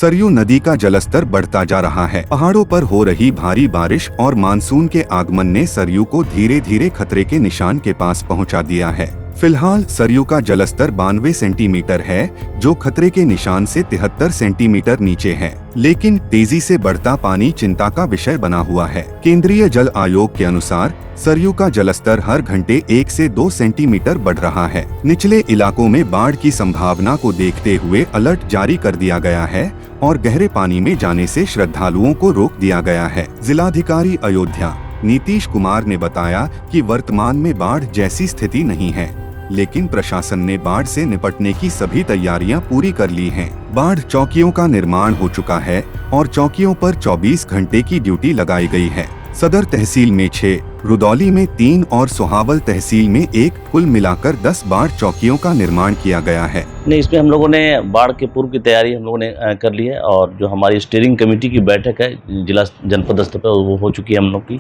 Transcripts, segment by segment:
सरयू नदी का जलस्तर बढ़ता जा रहा है। पहाड़ों पर हो रही भारी बारिश और मानसून के आगमन ने सरयू को धीरे धीरे खतरे के निशान के पास पहुंचा दिया है। फिलहाल सरयू का जलस्तर 92 सेंटीमीटर है, जो खतरे के निशान से 73 सेंटीमीटर नीचे है। लेकिन तेजी से बढ़ता पानी चिंता का विषय बना हुआ है। केंद्रीय जल आयोग के अनुसार सरयू का जलस्तर हर घंटे 1 से 2 सेंटीमीटर बढ़ रहा है। निचले इलाकों में बाढ़ की संभावना को देखते हुए अलर्ट जारी कर दिया गया है और गहरे पानी में जाने से श्रद्धालुओं को रोक दिया गया है। जिलाधिकारी अयोध्या नीतीश कुमार ने बताया कि वर्तमान में बाढ़ जैसी स्थिति नहीं है, लेकिन प्रशासन ने बाढ़ से निपटने की सभी तैयारियां पूरी कर ली हैं। बाढ़ चौकियों का निर्माण हो चुका है और चौकियों पर 24 घंटे की ड्यूटी लगाई गई है। सदर तहसील में 6, रुदौली में 3 और सोहावल तहसील में 1, कुल मिलाकर 10 बाढ़ चौकियों का निर्माण किया गया है। नहीं, इसमें हम लोगों ने बाढ़ के पूर्व की तैयारी हम लोगों ने कर ली है और जो हमारी स्टीयरिंग कमेटी की बैठक है जिला जनपद स्तर पर वो हो चुकी है हम लोग की,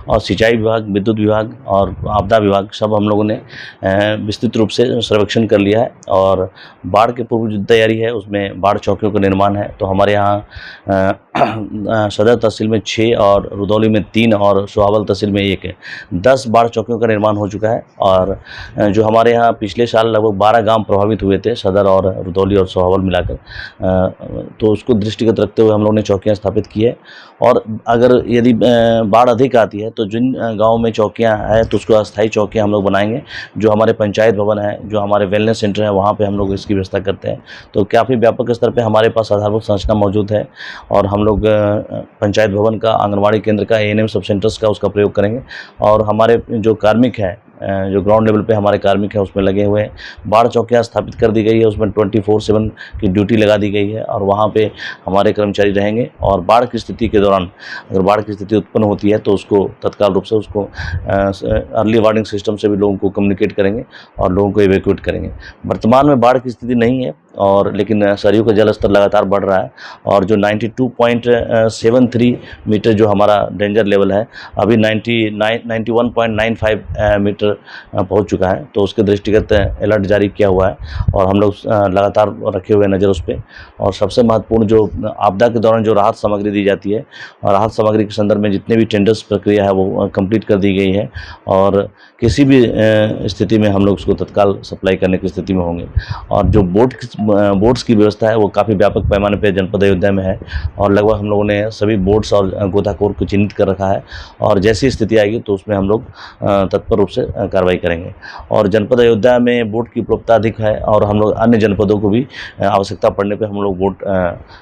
और सिंचाई विभाग, विद्युत विभाग और आपदा विभाग सब हम लोगों ने विस्तृत रूप से सर्वेक्षण कर लिया है। और बाढ़ के पूर्व जो तैयारी है उसमें बाढ़ चौकियों का निर्माण है। तो हमारे यहाँ सदर तहसील में 6 और रुदौली में 3 और सोहावल तहसील में 1 है। 10 बाढ़ चौकियों का निर्माण हो चुका है। और जो हमारे यहाँ पिछले साल लगभग 12 गांव प्रभावित हुए थे, सदर और रुदौली और सोहावल मिलाकर, तो उसको दृष्टिगत रखते हुए हम लोगों ने चौकियाँ स्थापित की है। और अगर यदि बाढ़ अधिक आती है तो जिन गाँव में चौकियाँ हैं तो उसको अस्थायी चौकियाँ हम लोग बनाएंगे। जो हमारे पंचायत भवन है, जो हमारे वेलनेस सेंटर है, वहाँ पे हम लोग इसकी व्यवस्था करते हैं। तो काफ़ी व्यापक स्तर पे हमारे पास आधारभूत संरचना मौजूद है और हम लोग पंचायत भवन का, आंगनवाड़ी केंद्र का, ANM सब सेंटर्स का उसका प्रयोग करेंगे। और हमारे जो कार्मिक हैं, जो ग्राउंड लेवल पे हमारे कार्मिक हैं उसमें लगे हुए हैं। बाढ़ चौकियाँ स्थापित कर दी गई है, उसमें 24/7 की ड्यूटी लगा दी गई है और वहाँ पे हमारे कर्मचारी रहेंगे। और बाढ़ की स्थिति के दौरान अगर बाढ़ की स्थिति उत्पन्न होती है तो उसको तत्काल रूप से उसको अर्ली वार्निंग सिस्टम से भी लोगों को कम्युनिकेट करेंगे और लोगों को इवैक्यूएट करेंगे। वर्तमान में बाढ़ की स्थिति नहीं है और लेकिन सरयू का जलस्तर लगातार बढ़ रहा है और जो 92.73 मीटर जो हमारा डेंजर लेवल है, अभी 91.95 मीटर पहुंच चुका है। तो उसके दृष्टिगत अलर्ट जारी किया हुआ है और हम लोग लगातार रखे हुए नज़र उस पर। और सबसे महत्वपूर्ण जो आपदा के दौरान जो राहत सामग्री दी जाती है, और राहत सामग्री के संदर्भ में जितने भी टेंडर्स प्रक्रिया है वो कंप्लीट कर दी गई है और किसी भी स्थिति में हम लोग उसको तत्काल सप्लाई करने की स्थिति में होंगे। और जो बोट्स की व्यवस्था है वो काफ़ी व्यापक पैमाने पर जनपद अयोध्या में है और लगभग हम लोगों ने सभी बोट्स और गोताखोर को चिन्हित कर रखा है और जैसी स्थिति आएगी तो उसमें हम लोग तत्पर रूप से कार्रवाई करेंगे। और जनपद अयोध्या में बोट की उपलब्धता अधिक है और हम लोग अन्य जनपदों को भी आवश्यकता पड़ने पर हम लोग बोट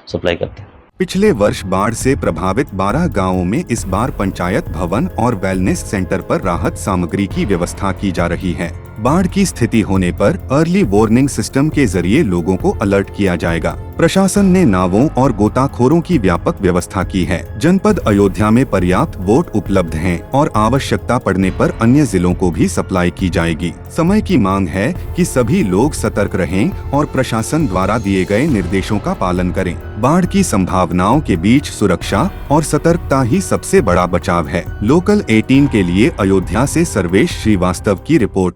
सप्लाई करते हैं। पिछले वर्ष बाढ़ से प्रभावित 12 गांवों में इस बार पंचायत भवन और वेलनेस सेंटर पर राहत सामग्री की व्यवस्था की जा रही है। बाढ़ की स्थिति होने पर अर्ली वार्निंग सिस्टम के जरिए लोगों को अलर्ट किया जाएगा। प्रशासन ने नावों और गोताखोरों की व्यापक व्यवस्था की है। जनपद अयोध्या में पर्याप्त बोट उपलब्ध हैं और आवश्यकता पड़ने पर अन्य जिलों को भी सप्लाई की जाएगी। समय की मांग है कि सभी लोग सतर्क रहें और प्रशासन द्वारा दिए गए निर्देशों का पालन करें। बाढ़ की संभावनाओं के बीच सुरक्षा और सतर्कता ही सबसे बड़ा बचाव है। लोकल 18 के लिए अयोध्या से सर्वेश श्रीवास्तव की रिपोर्ट।